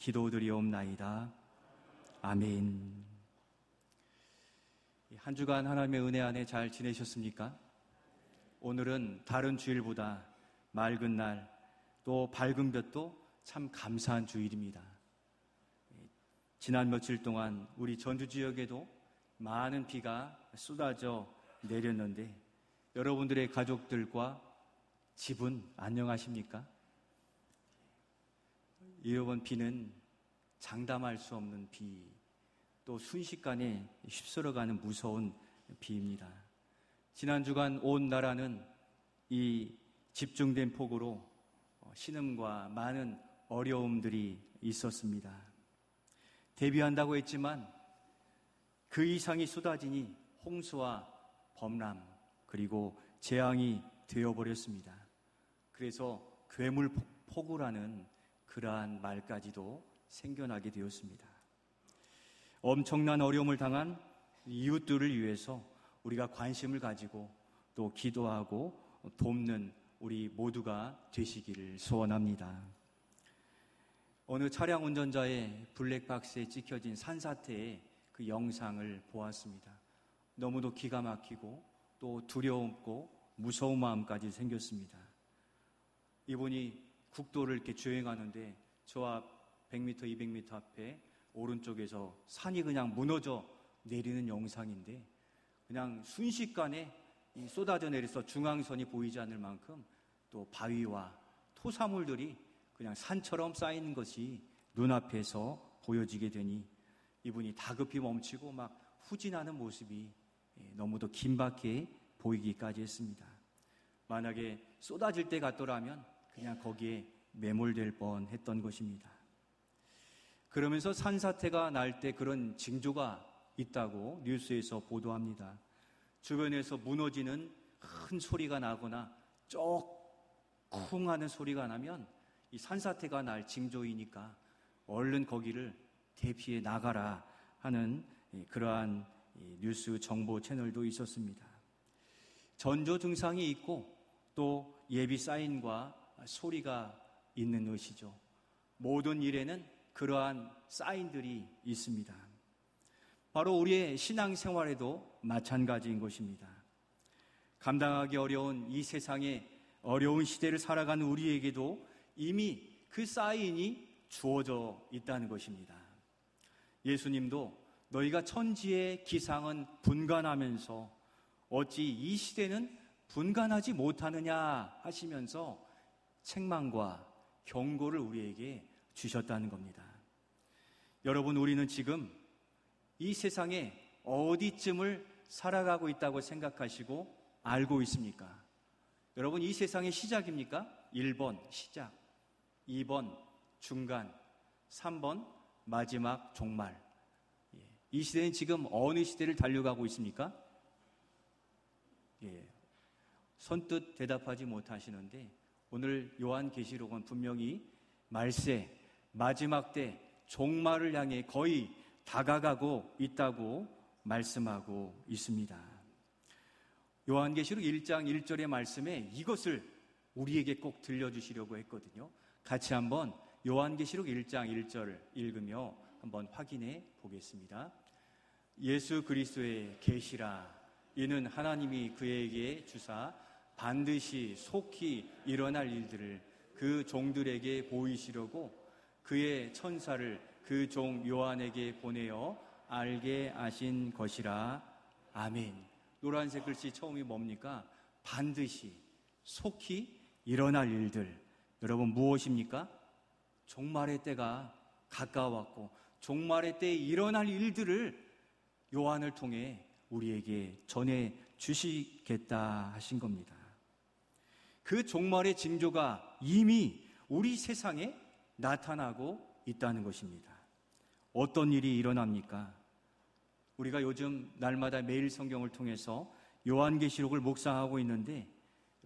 기도드리옵나이다. 아멘. 한 주간 하나님의 은혜 안에 잘 지내셨습니까? 오늘은 다른 주일보다 맑은 날, 또 밝은 볕도 참 감사한 주일입니다. 지난 며칠 동안 우리 전주 지역에도 많은 비가 쏟아져 내렸는데 여러분들의 가족들과 집은 안녕하십니까? 이번 비는 장담할 수 없는 비, 또 순식간에 휩쓸어가는 무서운 비입니다. 지난 주간 온 나라는 이 집중된 폭우로 신음과 많은 어려움들이 있었습니다. 대비한다고 했지만 그 이상이 쏟아지니 홍수와 범람 그리고 재앙이 되어버렸습니다. 그래서 괴물폭우라는 그러한 말까지도 생겨나게 되었습니다. 엄청난 어려움을 당한 이웃들을 위해서 우리가 관심을 가지고 또 기도하고 돕는 우리 모두가 되시기를 소원합니다. 어느 차량 운전자의 블랙박스에 찍혀진 산사태의 그 영상을 보았습니다. 너무도 기가 막히고 또 두려움고 무서운 마음까지 생겼습니다. 이분이 국도를 이렇게 주행하는데 저 앞 100m, 200m 앞에 오른쪽에서 산이 그냥 무너져 내리는 영상인데 그냥 순식간에 쏟아져 내려서 중앙선이 보이지 않을 만큼 또 바위와 토사물들이 그냥 산처럼 쌓이는 것이 눈앞에서 보여지게 되니 이분이 다급히 멈추고 막 후진하는 모습이 너무도 긴박해 보이기까지 했습니다. 만약에 쏟아질 때 같더라면 그냥 거기에 매몰될 뻔했던 것입니다. 그러면서 산사태가 날 때 그런 징조가 있다고 뉴스에서 보도합니다. 주변에서 무너지는 큰 소리가 나거나 쿵 하는 소리가 나면 이 산사태가 날 징조이니까 얼른 거기를 대피해 나가라 하는 그러한 뉴스 정보 채널도 있었습니다. 전조 증상이 있고 또 예비 사인과 소리가 있는 것이죠. 모든 일에는 그러한 사인들이 있습니다. 바로 우리의 신앙생활에도 마찬가지인 것입니다. 감당하기 어려운 이 세상의 어려운 시대를 살아가는 우리에게도 이미 그 사인이 주어져 있다는 것입니다. 예수님도 너희가 천지의 기상은 분간하면서 어찌 이 시대는 분간하지 못하느냐 하시면서 책망과 경고를 우리에게 주셨다는 겁니다. 여러분, 우리는 지금 이 세상에 어디쯤을 살아가고 있다고 생각하시고 알고 있습니까? 여러분, 이 세상의 시작입니까? 1번 시작, 2번 중간, 3번 마지막 종말. 이 시대는 지금 어느 시대를 달려가고 있습니까? 선뜻 대답하지 못하시는데 오늘 요한계시록은 분명히 말세, 마지막 때 종말을 향해 거의 다가가고 있다고 말씀하고 있습니다. 요한계시록 1장 1절의 말씀에 이것을 우리에게 꼭 들려주시려고 했거든요. 같이 한번 요한계시록 1장 1절 읽으며 한번 확인해 보겠습니다. 예수 그리스도의 계시라. 이는 하나님이 그에게 주사 반드시 속히 일어날 일들을 그 종들에게 보이시려고 그의 천사를 그 종 요한에게 보내어 알게 하신 것이라. 아멘. 노란색 글씨 처음이 뭡니까? 반드시, 속히 일어날 일들. 여러분, 무엇입니까? 종말의 때가 가까웠고 종말의 때에 일어날 일들을 요한을 통해 우리에게 전해 주시겠다 하신 겁니다. 그 종말의 징조가 이미 우리 세상에 나타나고 있다는 것입니다. 어떤 일이 일어납니까? 우리가 요즘 날마다 매일 성경을 통해서 요한계시록을 묵상하고 있는데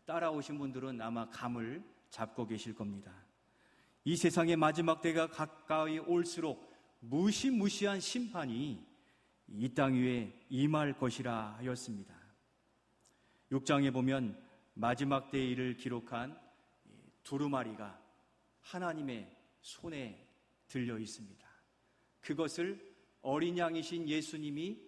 따라오신 분들은 아마 감을 잡고 계실 겁니다. 이 세상의 마지막 때가 가까이 올수록 무시무시한 심판이 이 땅 위에 임할 것이라 하였습니다. 6장에 보면 마지막 때의 일을 기록한 두루마리가 하나님의 손에 들려 있습니다. 그것을 어린 양이신 예수님이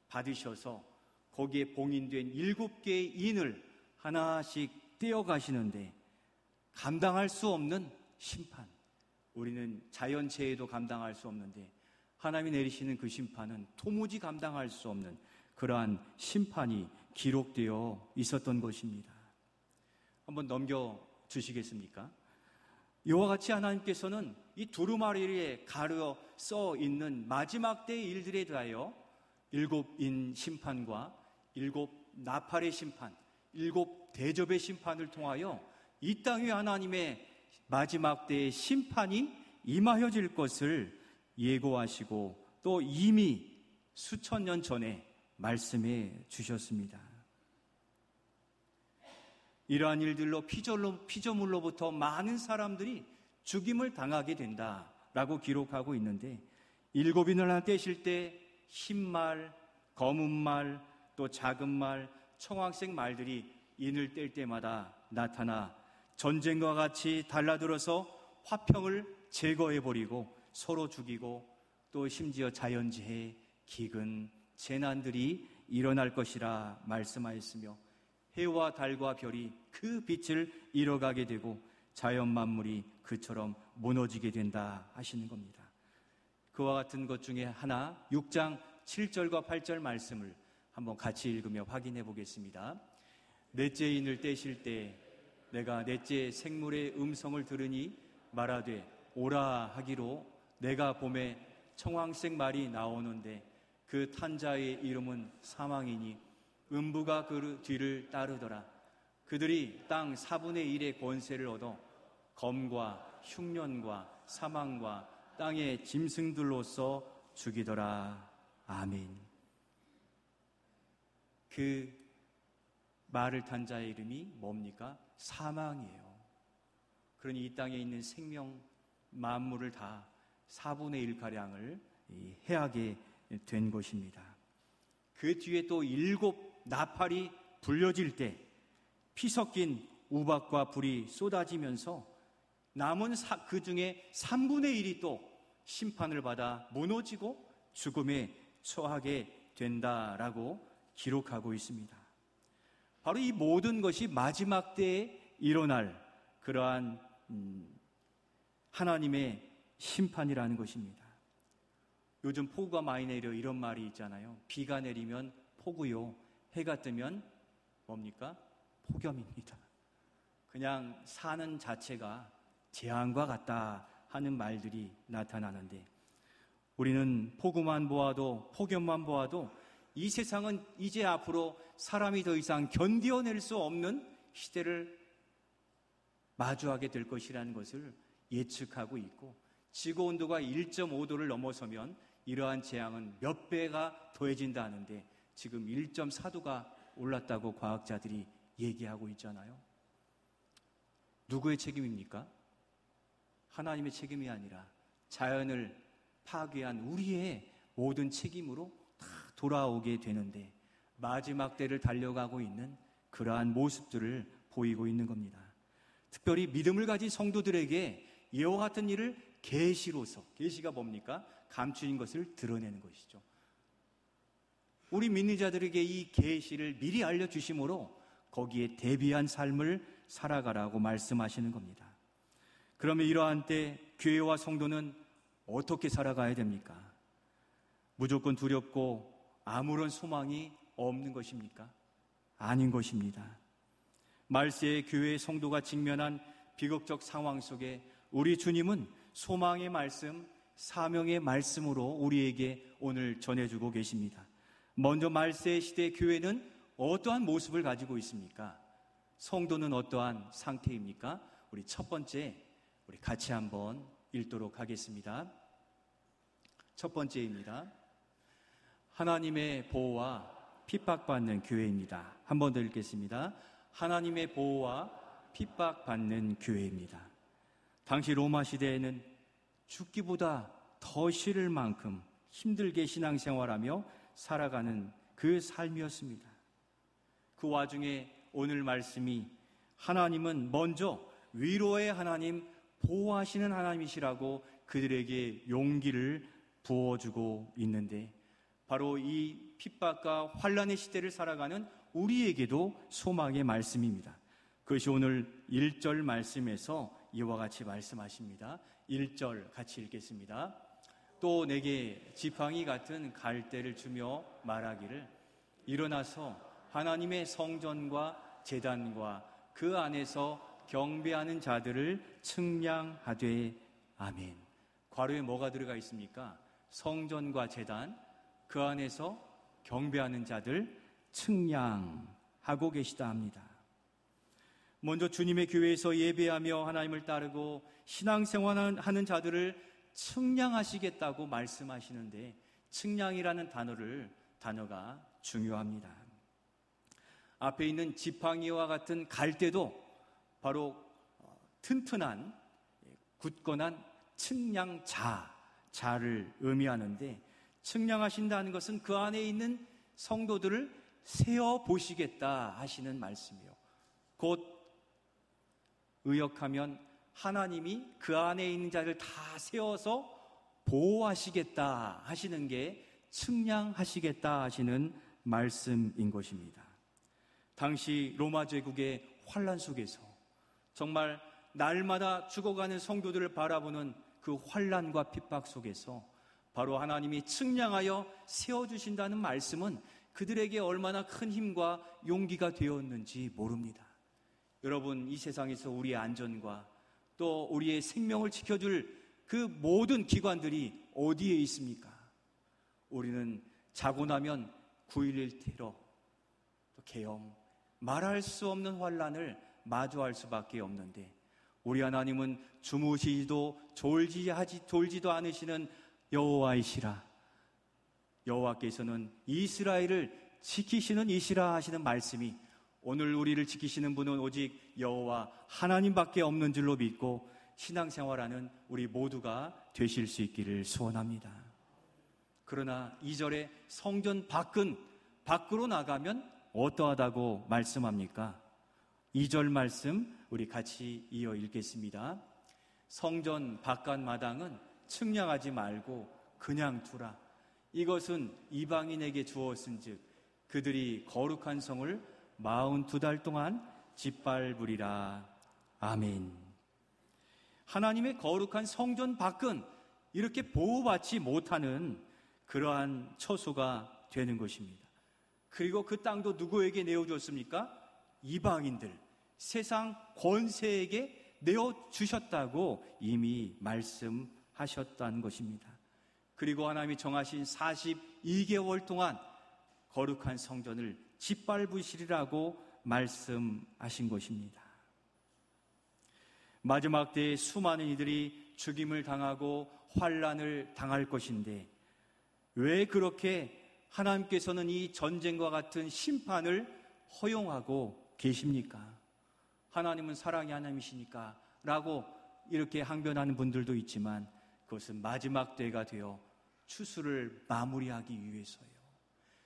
받으셔서 거기에 봉인된 7개의 인을 하나씩 떼어가시는데 감당할 수 없는 심판, 우리는 자연재해도 감당할 수 없는데 하나님이 내리시는 그 심판은 도무지 감당할 수 없는 그러한 심판이 기록되어 있었던 것입니다. 한번 넘겨주시겠습니까? 이와 같이 하나님께서는 이 두루마리에 가려 써 있는 마지막 때의 일들에 대하여 7인 심판과 7 나팔의 심판, 7 대접의 심판을 통하여 이 땅 위에 하나님의 마지막 때의 심판이 임하여질 것을 예고하시고 또 이미 수천 년 전에 말씀해 주셨습니다. 이러한 일들로 피조물로부터 많은 사람들이 죽임을 당하게 된다라고 기록하고 있는데 7인을 하나 떼실 때 흰말, 검은 말, 또 작은 말, 청황색 말들이 인을 뗄 때마다 나타나 전쟁과 같이 달라들어서 화평을 제거해버리고 서로 죽이고 또 심지어 자연재해, 기근, 재난들이 일어날 것이라 말씀하였으며 해와 달과 별이 그 빛을 잃어가게 되고 자연 만물이 그처럼 무너지게 된다 하시는 겁니다. 그와 같은 것 중에 하나 6장 7절과 8절 말씀을 한번 같이 읽으며 확인해 보겠습니다. 넷째 인을 떼실 때 내가 넷째 생물의 음성을 들으니 말하되 오라 하기로 내가 봄에 청황색 말이 나오는데 그 탄자의 이름은 사망이니 음부가 그 뒤를 따르더라. 그들이 땅 4분의 1의 권세를 얻어 검과 흉년과 사망과 땅의 짐승들로서 죽이더라. 아멘. 그 말을 탄 자의 이름이 뭡니까? 사망이에요. 그러니 이 땅에 있는 생명 만물을 다 4분의 1가량을 해하게 된 것입니다. 그 뒤에 또 7 나팔이 불려질 때 피 섞인 우박과 불이 쏟아지면서 남은 그 중에 3분의 1이 또 심판을 받아 무너지고 죽음에 처하게 된다라고 기록하고 있습니다. 바로 이 모든 것이 마지막 때에 일어날 그러한 하나님의 심판이라는 것입니다. 요즘 폭우가 많이 내려 이런 말이 있잖아요. 비가 내리면 폭우요, 해가 뜨면 뭡니까? 폭염입니다. 그냥 사는 자체가 재앙과 같다 하는 말들이 나타나는데 우리는 폭우만 보아도 폭염만 보아도 이 세상은 이제 앞으로 사람이 더 이상 견뎌낼 수 없는 시대를 마주하게 될 것이라는 것을 예측하고 있고 지구온도가 1.5도를 넘어서면 이러한 재앙은 몇 배가 더해진다 하는데 지금 1.4도가 올랐다고 과학자들이 얘기하고 있잖아요. 누구의 책임입니까? 하나님의 책임이 아니라 자연을 파괴한 우리의 모든 책임으로 다 돌아오게 되는데 마지막 때를 달려가고 있는 그러한 모습들을 보이고 있는 겁니다. 특별히 믿음을 가진 성도들에게 이와 같은 일을 계시로서, 계시가 뭡니까? 감추인 것을 드러내는 것이죠. 우리 믿는 자들에게 이 계시를 미리 알려주심으로 거기에 대비한 삶을 살아가라고 말씀하시는 겁니다. 그러면 이러한 때 교회와 성도는 어떻게 살아가야 됩니까? 무조건 두렵고 아무런 소망이 없는 것입니까? 아닌 것입니다. 말세의 교회의 성도가 직면한 비극적 상황 속에 우리 주님은 소망의 말씀, 사명의 말씀으로 우리에게 오늘 전해주고 계십니다. 먼저 말세 시대 교회는 어떠한 모습을 가지고 있습니까? 성도는 어떠한 상태입니까? 우리 첫 번째, 우리 같이 한번 읽도록 하겠습니다. 첫 번째입니다. 하나님의 보호와 핍박받는 교회입니다. 한 번 더 읽겠습니다. 하나님의 보호와 핍박받는 교회입니다. 당시 로마 시대에는 죽기보다 더 싫을 만큼 힘들게 신앙생활하며 살아가는 그 삶이었습니다. 그 와중에 오늘 말씀이 하나님은 먼저 위로의 하나님, 보호하시는 하나님이시라고 그들에게 용기를 부어주고 있는데, 바로 이 핍박과 환난의 시대를 살아가는 우리에게도 소망의 말씀입니다. 그것이 오늘 1절 말씀에서 이와 같이 말씀하십니다. 1절 같이 읽겠습니다. 또 내게 지팡이 같은 갈대를 주며 말하기를 일어나서 하나님의 성전과 제단과 그 안에서 경배하는 자들을 측량하되. 아멘. 괄호에 뭐가 들어가 있습니까? 성전과 제단, 그 안에서 경배하는 자들 측량하고 계시다 합니다. 먼저 주님의 교회에서 예배하며 하나님을 따르고 신앙생활하는 자들을 측량하시겠다고 말씀하시는데, 측량이라는 단어가 중요합니다. 앞에 있는 지팡이와 같은 갈대도 바로 튼튼한, 굳건한 측량자를 의미하는데, 측량하신다는 것은 그 안에 있는 성도들을 세어보시겠다 하시는 말씀이요. 곧 의역하면 하나님이 그 안에 있는 자를 다 세워서 보호하시겠다 하시는 게 측량하시겠다 하시는 말씀인 것입니다. 당시 로마 제국의 환난 속에서 정말 날마다 죽어가는 성도들을 바라보는 그 환난과 핍박 속에서 바로 하나님이 측량하여 세워주신다는 말씀은 그들에게 얼마나 큰 힘과 용기가 되었는지 모릅니다. 여러분, 이 세상에서 우리의 안전과 또 우리의 생명을 지켜줄 그 모든 기관들이 어디에 있습니까? 우리는 자고 나면 9.11 테러, 또 계엄, 말할 수 없는 환난을 마주할 수밖에 없는데, 우리 하나님은 주무시지도 졸지도 않으시는 여호와이시라. 여호와께서는 이스라엘을 지키시는 이시라 하시는 말씀이, 오늘 우리를 지키시는 분은 오직 여호와 하나님밖에 없는 줄로 믿고 신앙생활하는 우리 모두가 되실 수 있기를 소원합니다. 그러나 2절에 성전 밖으로 나가면 어떠하다고 말씀합니까? 2절 말씀 우리 같이 이어 읽겠습니다. 성전 바깥 마당은 측량하지 말고 그냥 두라. 이것은 이방인에게 주었은즉 그들이 거룩한 성을 42달 동안 짓밟으리라. 아멘. 하나님의 거룩한 성전 밖은 이렇게 보호받지 못하는 그러한 처소가 되는 것입니다. 그리고 그 땅도 누구에게 내어줬습니까? 이방인들, 세상 권세에게 내어주셨다고 이미 말씀하셨다는 것입니다. 그리고 하나님이 정하신 42개월 동안 거룩한 성전을 짓밟으시리라고 말씀하신 것입니다. 마지막 때에 수많은 이들이 죽임을 당하고 환난을 당할 것인데, 왜 그렇게 하나님께서는 이 전쟁과 같은 심판을 허용하고 계십니까? 하나님은 사랑의 하나님이시니까 라고 이렇게 항변하는 분들도 있지만, 그것은 마지막 때가 되어 추수를 마무리하기 위해서요.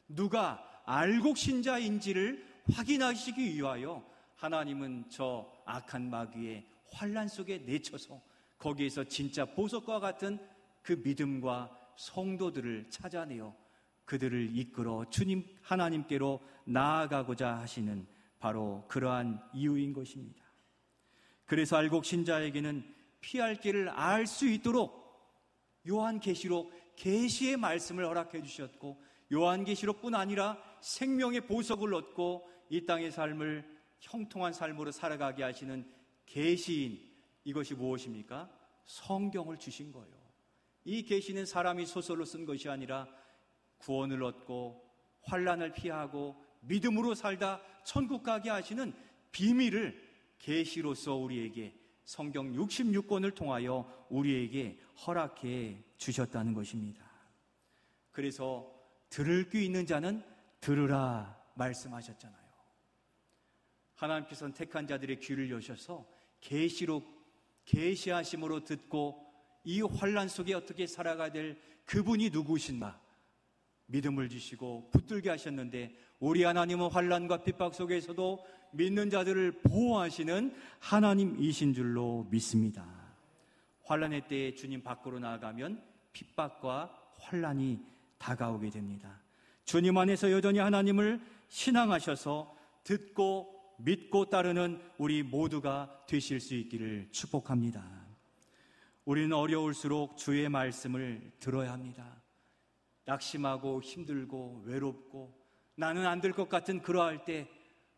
누가 알곡신자인지를 확인하시기 위하여 하나님은 저 악한 마귀의 환난 속에 내쳐서 거기에서 진짜 보석과 같은 그 믿음과 성도들을 찾아내어 그들을 이끌어 주님 하나님께로 나아가고자 하시는 바로 그러한 이유인 것입니다. 그래서 알곡신자에게는 피할 길을 알 수 있도록 요한계시록 계시의 말씀을 허락해 주셨고, 요한계시록뿐 아니라 생명의 보석을 얻고 이 땅의 삶을 형통한 삶으로 살아가게 하시는 계시인, 이것이 무엇입니까? 성경을 주신 거예요. 이 계시는 사람이 소설로 쓴 것이 아니라 구원을 얻고 환난을 피하고 믿음으로 살다 천국 가게 하시는 비밀을 계시로서 우리에게 성경 66권을 통하여 우리에게 허락해 주셨다는 것입니다. 그래서 들을 귀 있는 자는 들으라 말씀하셨잖아요. 하나님께서는 택한 자들의 귀를 여셔서 계시하심으로 듣고 이 환난 속에 어떻게 살아가야 될 그분이 누구신가 믿음을 주시고 붙들게 하셨는데, 우리 하나님은 환난과 핍박 속에서도 믿는 자들을 보호하시는 하나님이신 줄로 믿습니다. 환난의 때에 주님 밖으로 나아가면 핍박과 환난이 다가오게 됩니다. 주님 안에서 여전히 하나님을 신앙하셔서 듣고 믿고 따르는 우리 모두가 되실 수 있기를 축복합니다. 우리는 어려울수록 주의 말씀을 들어야 합니다. 낙심하고 힘들고 외롭고 나는 안 될 것 같은 그러할 때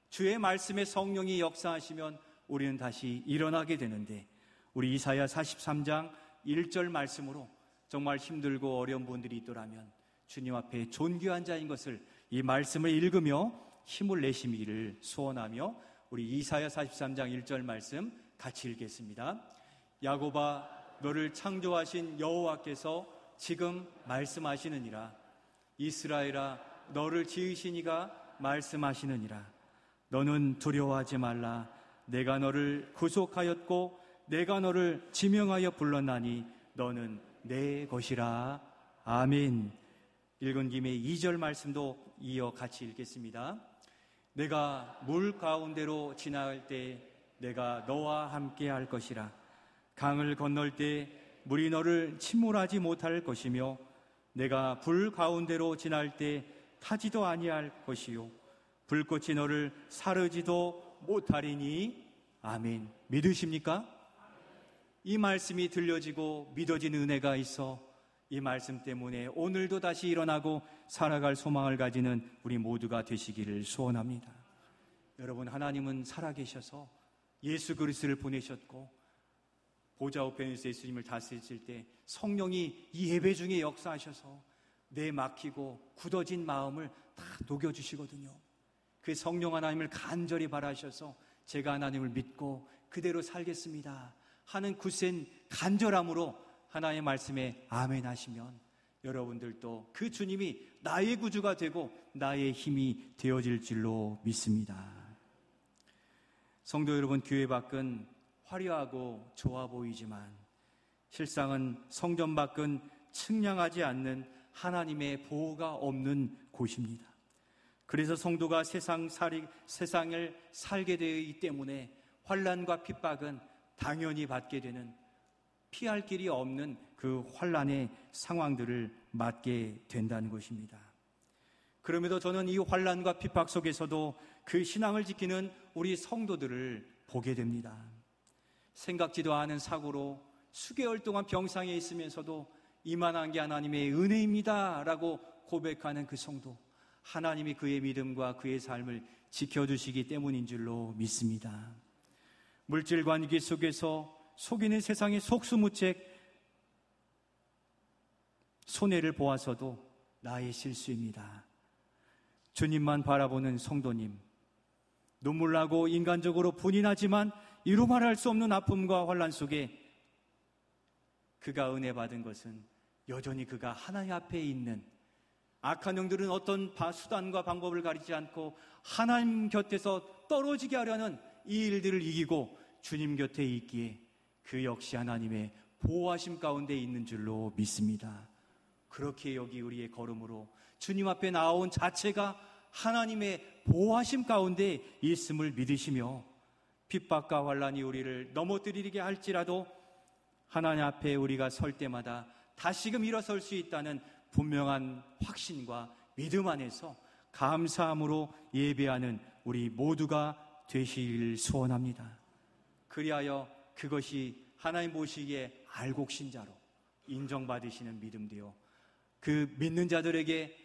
주의 말씀에 성령이 역사하시면 우리는 다시 일어나게 되는데, 우리 이사야 43장 1절 말씀으로 정말 힘들고 어려운 분들이 있더라면 주님 앞에 존귀한 자인 것을 이 말씀을 읽으며 힘을 내시기를 소원하며 우리 이사야 43장 1절 말씀 같이 읽겠습니다. 야곱아, 너를 창조하신 여호와께서 지금 말씀하시느니라. 이스라엘아, 너를 지으신 이가 말씀하시느니라. 너는 두려워하지 말라. 내가 너를 구속하였고 내가 너를 지명하여 불렀나니 너는 내 것이라. 아멘. 읽은 김에 2절 말씀도 이어 같이 읽겠습니다. 내가 물 가운데로 지나갈 때 내가 너와 함께 할 것이라. 강을 건널 때 물이 너를 침몰하지 못할 것이며 내가 불 가운데로 지날 때 타지도 아니할 것이요 불꽃이 너를 사르지도 못하리니. 아멘. 믿으십니까? 이 말씀이 들려지고 믿어지는 은혜가 있어 이 말씀 때문에 오늘도 다시 일어나고 살아갈 소망을 가지는 우리 모두가 되시기를 소원합니다. 여러분, 하나님은 살아계셔서 예수 그리스도를 보내셨고 보좌 우편에서 예수님을 다스리실 때 성령이 이 예배 중에 역사하셔서 내 막히고 굳어진 마음을 다 녹여주시거든요. 그 성령 하나님을 간절히 바라셔서 제가 하나님을 믿고 그대로 살겠습니다 하는 굳센 간절함으로 하나님의 말씀에 아멘 하시면 여러분들도 그 주님이 나의 구주가 되고 나의 힘이 되어질 줄로 믿습니다. 성도 여러분, 교회 밖은 화려하고 좋아 보이지만 실상은 성전 밖은 측량하지 않는 하나님의 보호가 없는 곳입니다. 그래서 성도가 세상을 살게 되기 때문에 환난과 핍박은 당연히 받게 되는, 피할 길이 없는 그 환난의 상황들을 맞게 된다는 것입니다. 그럼에도 저는 이 환난과 핍박 속에서도 그 신앙을 지키는 우리 성도들을 보게 됩니다. 생각지도 않은 사고로 수개월 동안 병상에 있으면서도 이만한 게 하나님의 은혜입니다 라고 고백하는 그 성도, 하나님이 그의 믿음과 그의 삶을 지켜주시기 때문인 줄로 믿습니다. 물질 관계 속에서 속이는 세상의 속수무책 손해를 보아서도 나의 실수입니다. 주님만 바라보는 성도님, 눈물 나고 인간적으로 분이 나지만 이루 말할 수 없는 아픔과 환난 속에 그가 은혜 받은 것은 여전히 그가 하나님 앞에 있는, 악한 영들은 어떤 수단과 방법을 가리지 않고 하나님 곁에서 떨어지게 하려는 이 일들을 이기고 주님 곁에 있기에 그 역시 하나님의 보호하심 가운데 있는 줄로 믿습니다. 그렇게 여기 우리의 걸음으로 주님 앞에 나온 자체가 하나님의 보호하심 가운데 있음을 믿으시며 핍박과 환난이 우리를 넘어뜨리게 할지라도 하나님 앞에 우리가 설 때마다 다시금 일어설 수 있다는 분명한 확신과 믿음 안에서 감사함으로 예배하는 우리 모두가 되시길 소원합니다. 그리하여 그것이 하나님 보시기에 알곡신자로 인정받으시는 믿음 되어 그 믿는 자들에게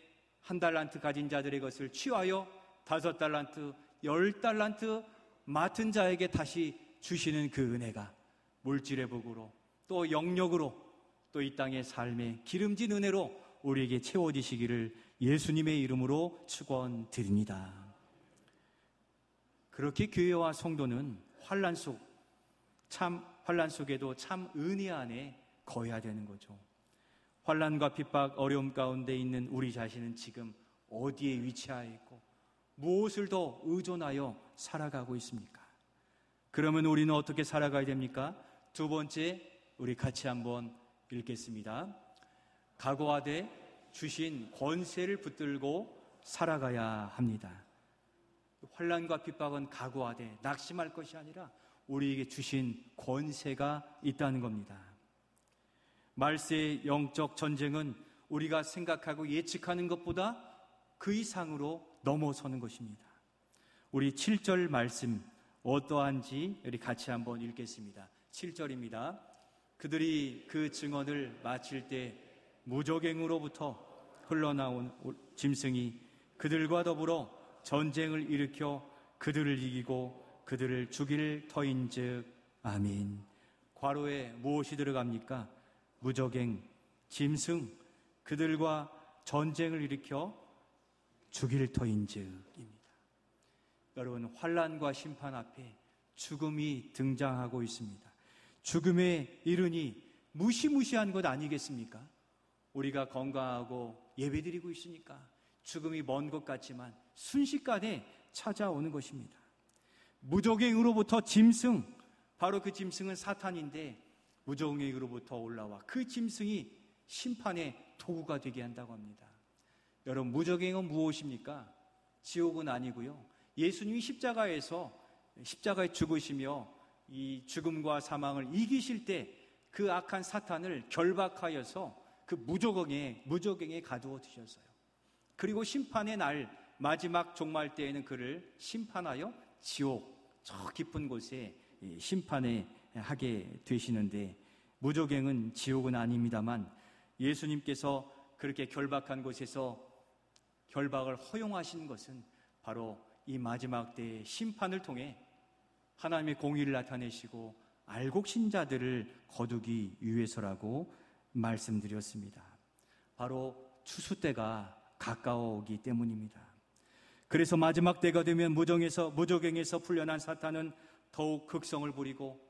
1달란트 가진 자들의 것을 취하여 5달란트, 10달란트 맡은 자에게 다시 주시는 그 은혜가 물질의 복으로 또 영력으로 또 이 땅의 삶의 기름진 은혜로 우리에게 채워지시기를 예수님의 이름으로 축원드립니다. 그렇게 교회와 성도는 환난 속에도 참 은혜 안에 거해야 되는 거죠. 환난과 핍박, 어려움 가운데 있는 우리 자신은 지금 어디에 위치하여 있고 무엇을 더 의존하여 살아가고 있습니까? 그러면 우리는 어떻게 살아가야 됩니까? 두 번째, 우리 같이 한번 읽겠습니다. 각오하되 주신 권세를 붙들고 살아가야 합니다. 환난과 핍박은 각오하되 낙심할 것이 아니라 우리에게 주신 권세가 있다는 겁니다. 말세의 영적 전쟁은 우리가 생각하고 예측하는 것보다 그 이상으로 넘어서는 것입니다. 우리 7절 말씀 어떠한지 우리 같이 한번 읽겠습니다. 7절입니다. 그들이 그 증언을 마칠 때 무저갱으로부터 흘러나온 짐승이 그들과 더불어 전쟁을 일으켜 그들을 이기고 그들을 죽일 터인즉. 아멘. 괄호에 무엇이 들어갑니까? 무저갱, 짐승, 그들과 전쟁을 일으켜 죽일 터인즉입니다. 여러분, 환난과 심판 앞에 죽음이 등장하고 있습니다. 죽음에 이르니 무시무시한 것 아니겠습니까? 우리가 건강하고 예배드리고 있으니까 죽음이 먼 것 같지만 순식간에 찾아오는 것입니다. 무저갱으로부터 짐승, 바로 그 짐승은 사탄인데 무저갱으로부터 올라와 그 짐승이 심판의 도구가 되게 한다고 합니다. 여러분, 무저갱은 무엇입니까? 지옥은 아니고요, 예수님이 십자가에 죽으시며 이 죽음과 사망을 이기실 때 그 악한 사탄을 결박하여서 그 무저갱에 가두어 두셨어요. 그리고 심판의 날 마지막 종말 때에는 그를 심판하여 지옥, 저 깊은 곳에 심판에 하게 되시는데, 무저갱은 지옥은 아닙니다만 예수님께서 그렇게 결박한 곳에서 결박을 허용하신 것은 바로 이 마지막 때의 심판을 통해 하나님의 공의를 나타내시고 알곡신자들을 거두기 위해서라고 말씀드렸습니다. 바로 추수 때가 가까워오기 때문입니다. 그래서 마지막 때가 되면 무저갱에서 풀려난 사탄은 더욱 극성을 부리고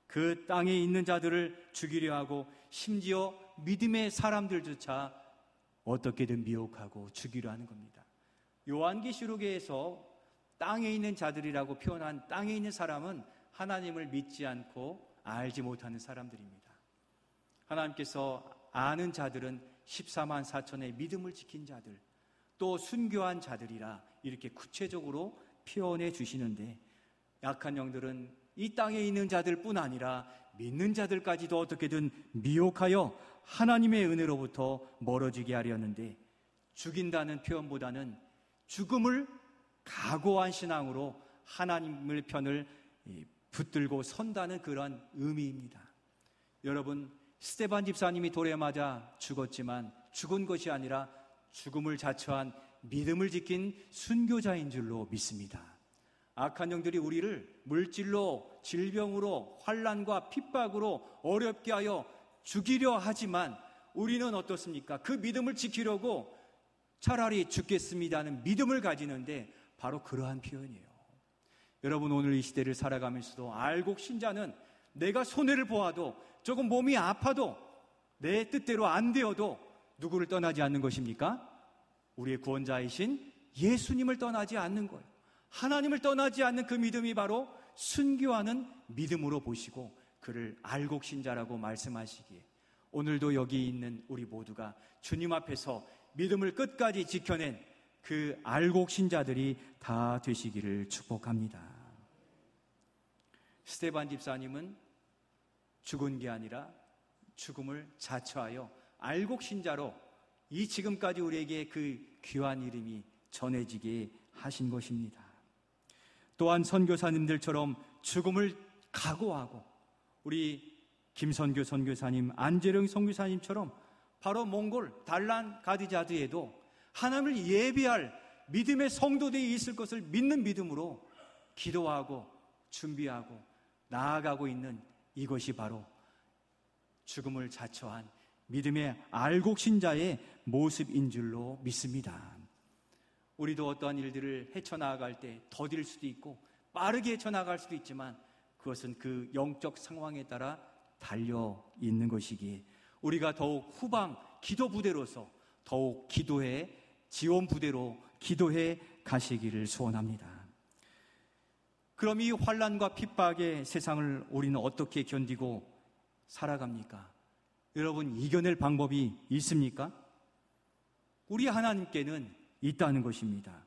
그 땅에 있는 자들을 죽이려 하고 심지어 믿음의 사람들조차 어떻게든 미혹하고 죽이려 하는 겁니다. 요한계시록에서 땅에 있는 자들이라고 표현한 땅에 있는 사람은 하나님을 믿지 않고 알지 못하는 사람들입니다. 하나님께서 아는 자들은 14만 4천의 믿음을 지킨 자들, 또 순교한 자들이라 이렇게 구체적으로 표현해 주시는데, 약한 영들은 이 땅에 있는 자들뿐 아니라 믿는 자들까지도 어떻게든 미혹하여 하나님의 은혜로부터 멀어지게 하려는데, 죽인다는 표현보다는 죽음을 각오한 신앙으로 하나님의 편을 붙들고 선다는 그런 의미입니다. 여러분, 스데반 집사님이 돌에 맞아 죽었지만 죽은 것이 아니라 죽음을 자처한 믿음을 지킨 순교자인 줄로 믿습니다. 악한 영들이 우리를 물질로, 질병으로, 환난과 핍박으로 어렵게 하여 죽이려 하지만 우리는 어떻습니까? 그 믿음을 지키려고 차라리 죽겠습니다는 믿음을 가지는데 바로 그러한 표현이에요. 여러분, 오늘 이 시대를 살아가면서도 알곡신자는 내가 손해를 보아도, 조금 몸이 아파도, 내 뜻대로 안 되어도 누구를 떠나지 않는 것입니까? 우리의 구원자이신 예수님을 떠나지 않는 거예요. 하나님을 떠나지 않는 그 믿음이 바로 순교하는 믿음으로 보시고 그를 알곡신자라고 말씀하시기에, 오늘도 여기 있는 우리 모두가 주님 앞에서 믿음을 끝까지 지켜낸 그 알곡신자들이 다 되시기를 축복합니다. 스데반 집사님은 죽은 게 아니라 죽음을 자처하여 알곡신자로 이 지금까지 우리에게 그 귀한 이름이 전해지게 하신 것입니다. 또한 선교사님들처럼 죽음을 각오하고, 우리 김선교 선교사님, 안재령 선교사님처럼 바로 몽골 달란 가디자드에도 하나님을 예배할 믿음의 성도들이 있을 것을 믿는 믿음으로 기도하고 준비하고 나아가고 있는 이것이 바로 죽음을 자처한 믿음의 알곡신자의 모습인 줄로 믿습니다. 우리도 어떠한 일들을 헤쳐나갈 때 더딜 수도 있고 빠르게 헤쳐나갈 수도 있지만 그것은 그 영적 상황에 따라 달려 있는 것이기에 우리가 더욱 후방 기도 부대로서 더욱 기도해 지원 부대로 기도해 가시기를 소원합니다. 그럼 이 환난과 핍박의 세상을 우리는 어떻게 견디고 살아갑니까? 여러분, 이겨낼 방법이 있습니까? 우리 하나님께는 있다는 것입니다.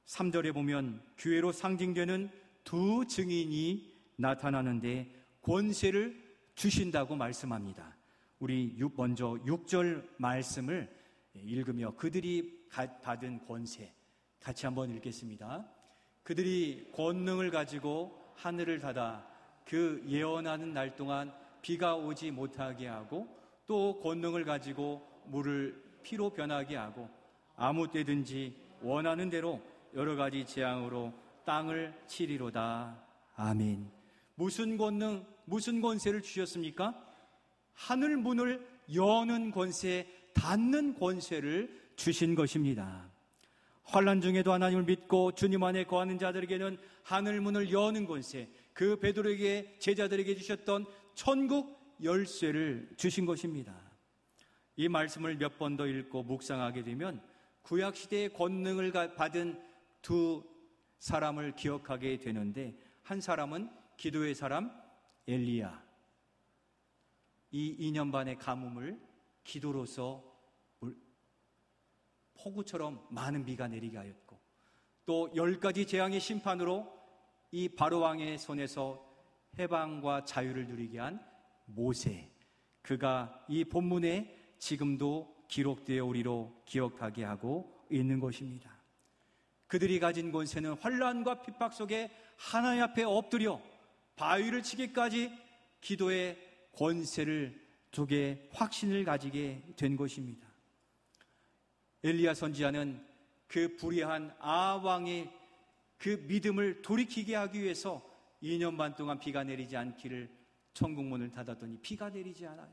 3절에 보면 교회로 상징되는 두 증인이 나타나는데 권세를 주신다고 말씀합니다. 우리 먼저 6절 말씀을 읽으며 그들이 받은 권세 같이 한번 읽겠습니다. 그들이 권능을 가지고 하늘을 닫아 그 예언하는 날 동안 비가 오지 못하게 하고 또 권능을 가지고 물을 피로 변하게 하고 아무 때든지 원하는 대로 여러 가지 재앙으로 땅을 치리로다. 아멘. 무슨 권능, 무슨 권세를 주셨습니까? 하늘 문을 여는 권세, 닫는 권세를 주신 것입니다. 환난 중에도 하나님을 믿고 주님 안에 거하는 자들에게는 하늘 문을 여는 권세, 그 베드로에게 제자들에게 주셨던 천국 열쇠를 주신 것입니다. 이 말씀을 몇 번 더 읽고 묵상하게 되면 구약시대의 권능을 받은 두 사람을 기억하게 되는데, 한 사람은 기도의 사람 엘리야, 이 2년 반의 가뭄을 기도로서 폭우처럼 많은 비가 내리게 하였고, 또 10가지 재앙의 심판으로 이 바로왕의 손에서 해방과 자유를 누리게 한 모세, 그가 이 본문에 지금도 기록되어 우리로 기억하게 하고 있는 것입니다. 그들이 가진 권세는 환난과 핍박 속에 하나님 앞에 엎드려 바위를 치기까지 기도의 권세를 두게 확신을 가지게 된 것입니다. 엘리야 선지자는 그 불의한 아합왕의 그 믿음을 돌이키게 하기 위해서 2년 반 동안 비가 내리지 않기를 천국문을 닫았더니 비가 내리지 않아요.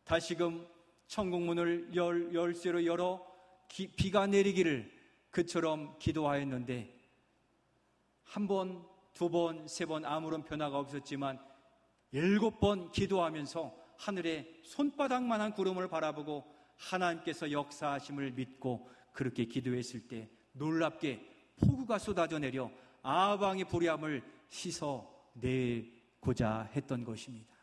다시금 천국문을 열쇠로 열어 비가 내리기를 그처럼 기도하였는데, 한 번, 두 번, 세 번 아무런 변화가 없었지만 7번 기도하면서 하늘에 손바닥만한 구름을 바라보고 하나님께서 역사하심을 믿고 그렇게 기도했을 때 놀랍게 폭우가 쏟아져 내려 아합왕의 불의함을 씻어내고자 했던 것입니다.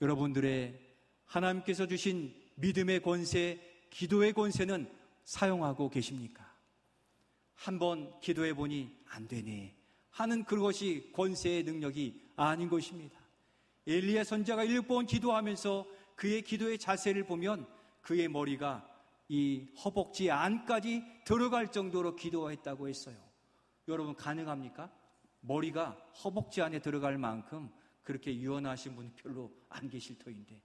여러분들의 하나님께서 주신 믿음의 권세, 기도의 권세는 사용하고 계십니까? 한번 기도해 보니 안 되네 하는 그것이 권세의 능력이 아닌 것입니다. 엘리야 선지자가 7번 기도하면서 그의 기도의 자세를 보면 그의 머리가 이 허벅지 안까지 들어갈 정도로 기도했다고 했어요. 여러분 가능합니까? 머리가 허벅지 안에 들어갈 만큼 그렇게 유연하신 분이 별로 안 계실 터인데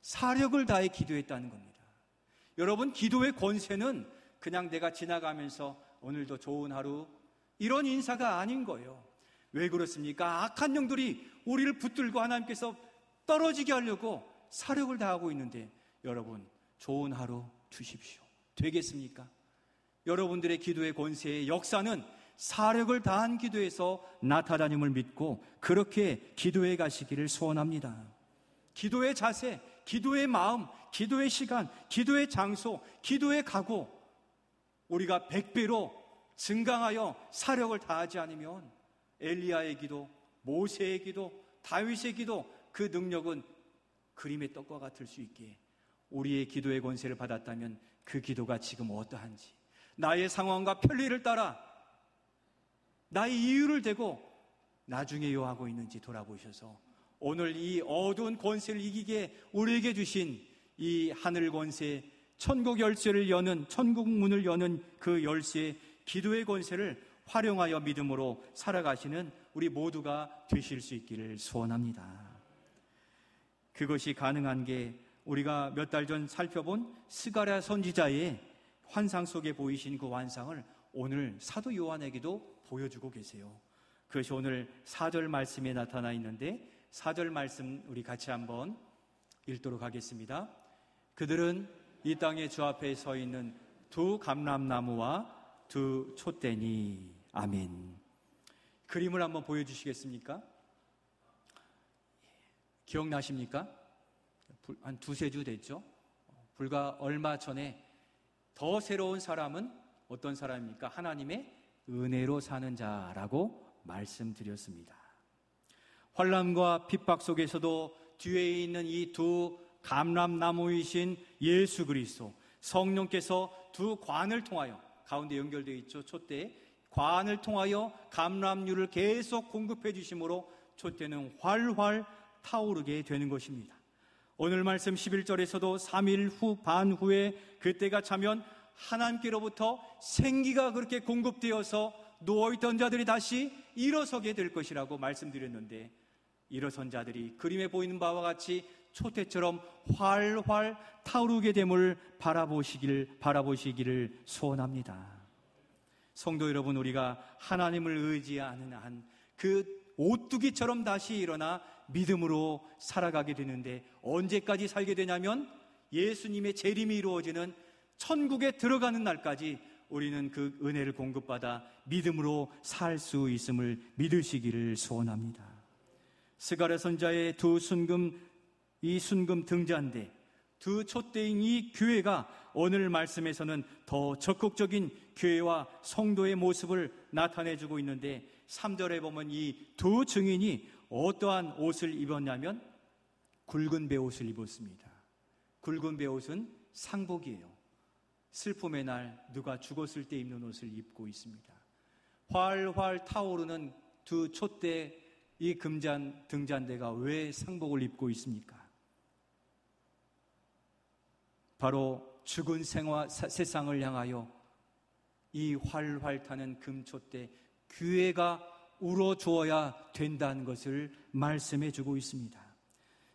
사력을 다해 기도했다는 겁니다. 여러분, 기도의 권세는 그냥 내가 지나가면서 오늘도 좋은 하루 이런 인사가 아닌 거예요. 왜 그렇습니까? 악한 영들이 우리를 붙들고 하나님께서 떨어지게 하려고 사력을 다하고 있는데, 여러분 좋은 하루 주십시오. 되겠습니까? 여러분들의 기도의 권세의 역사는 사력을 다한 기도에서 나타나님을 믿고 그렇게 기도해 가시기를 소원합니다. 기도의 자세, 기도의 마음, 기도의 시간, 기도의 장소, 기도의 각오, 우리가 100배로 증강하여 사력을 다하지 않으면 엘리야의 기도, 모세의 기도, 다윗의 기도, 그 능력은 그림의 떡과 같을 수 있기에 우리의 기도의 권세를 받았다면 그 기도가 지금 어떠한지, 나의 상황과 편리를 따라 나의 이유를 대고 나중에 요하고 있는지 돌아보셔서 오늘 이 어두운 권세를 이기게 우리에게 주신 이 하늘 권세, 천국 열쇠를 여는, 천국 문을 여는 그 열쇠, 기도의 권세를 활용하여 믿음으로 살아가시는 우리 모두가 되실 수 있기를 소원합니다. 그것이 가능한 게 우리가 몇 달 전 살펴본 스가랴 선지자의 환상 속에 보이신 그 환상을 오늘 사도 요한에게도 보여주고 계세요. 그것이 오늘 4절 말씀에 나타나 있는데, 4절 말씀 우리 같이 한번 읽도록 하겠습니다. 그들은 이 땅의 주 앞에 서 있는 두 감람나무와 두 촛대니. 아멘. 그림을 한번 보여주시겠습니까? 기억나십니까? 한 두세 주 됐죠? 불과 얼마 전에 더 새로운 사람은 어떤 사람입니까? 하나님의 은혜로 사는 자라고 말씀드렸습니다. 환난과 핍박 속에서도 뒤에 있는 이 두 감람나무이신 예수 그리스도, 성령께서 두 관을 통하여, 가운데 연결되어 있죠, 촛대, 관을 통하여 감람류를 계속 공급해 주심으로 촛대는 활활 타오르게 되는 것입니다. 오늘 말씀 11절에서도 3일 후 반 후에 그때가 차면 하나님께로부터 생기가 그렇게 공급되어서 누워있던 자들이 다시 일어서게 될 것이라고 말씀드렸는데, 일어선 자들이 그림에 보이는 바와 같이 초대처럼 활활 타오르게 됨을 바라보시기를 소원합니다. 성도 여러분, 우리가 하나님을 의지하는 한 그 오뚜기처럼 다시 일어나 믿음으로 살아가게 되는데, 언제까지 살게 되냐면 예수님의 재림이 이루어지는 천국에 들어가는 날까지 우리는 그 은혜를 공급받아 믿음으로 살 수 있음을 믿으시기를 소원합니다. 스가랴 선지자의 이 순금 등잔대, 두 촛대인 이 교회가 오늘 말씀에서는 더 적극적인 교회와 성도의 모습을 나타내주고 있는데, 3절에 보면 이 두 증인이 어떠한 옷을 입었냐면 굵은 베옷을 입었습니다. 굵은 베옷은 상복이에요. 슬픔의 날 누가 죽었을 때 입는 옷을 입고 있습니다. 활활 타오르는 두 촛대 이 등잔대가 왜 상복을 입고 있습니까? 바로 죽은 세상을 향하여 이 활활 타는 금촛대 교회가 울어주어야 된다는 것을 말씀해 주고 있습니다.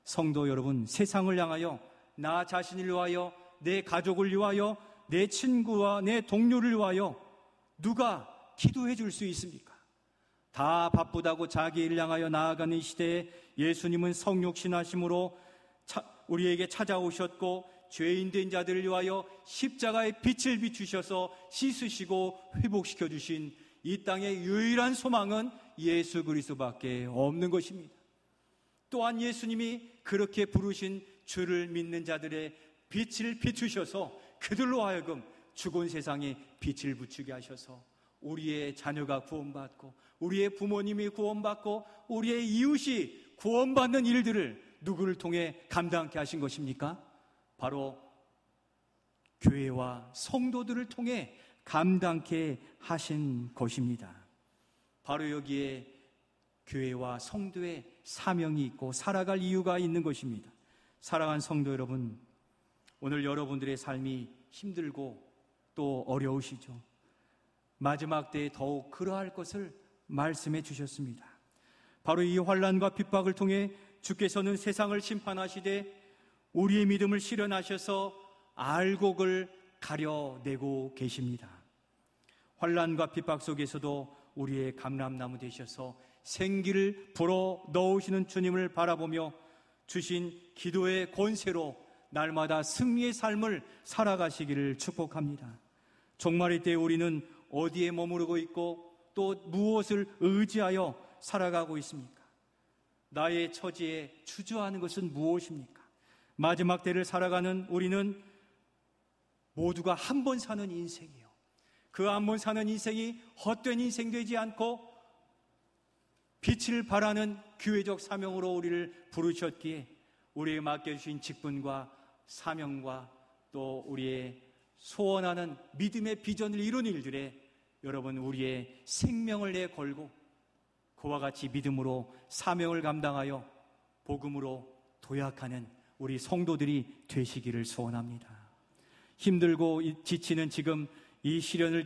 성도 여러분, 세상을 향하여, 나 자신을 위하여, 내 가족을 위하여, 내 친구와 내 동료를 위하여 누가 기도해 줄 수 있습니까? 다 바쁘다고 자기 일 향하여 나아가는 이 시대에 예수님은 성육신하심으로 우리에게 찾아오셨고, 죄인된 자들을 위하여 십자가의 빛을 비추셔서 씻으시고 회복시켜 주신 이 땅의 유일한 소망은 예수 그리스도밖에 없는 것입니다. 또한 예수님이 그렇게 부르신 주를 믿는 자들의 빛을 비추셔서 그들로 하여금 죽은 세상에 빛을 비추게 하셔서 우리의 자녀가 구원받고, 우리의 부모님이 구원받고, 우리의 이웃이 구원받는 일들을 누구를 통해 감당케 하신 것입니까? 바로 교회와 성도들을 통해 감당케 하신 것입니다. 바로 여기에 교회와 성도의 사명이 있고 살아갈 이유가 있는 것입니다. 사랑하는 성도 여러분, 오늘 여러분들의 삶이 힘들고 또 어려우시죠? 마지막 때에 더욱 그러할 것을 말씀해 주셨습니다. 바로 이 환난과 핍박을 통해 주께서는 세상을 심판하시되 우리의 믿음을 실현하셔서 알곡을 가려내고 계십니다. 환난과 핍박 속에서도 우리의 감람나무 되셔서 생기를 불어 넣으시는 주님을 바라보며 주신 기도의 권세로 날마다 승리의 삶을 살아가시기를 축복합니다. 종말의 때 우리는 어디에 머무르고 있고 또 무엇을 의지하여 살아가고 있습니까? 나의 처지에 주저하는 것은 무엇입니까? 마지막 때를 살아가는 우리는 모두가 한 번 사는 인생이에요. 그 한 번 사는 인생이 헛된 인생 되지 않고 빛을 발하는 교회적 사명으로 우리를 부르셨기에 우리에게 맡겨주신 직분과 사명과 또 우리의 소원하는 믿음의 비전을 이룬 일들에 여러분 우리의 생명을 내걸고 그와 같이 믿음으로 사명을 감당하여 복음으로 도약하는 우리 성도들이 되시기를 소원합니다. 힘들고 지치는 지금 이 시련을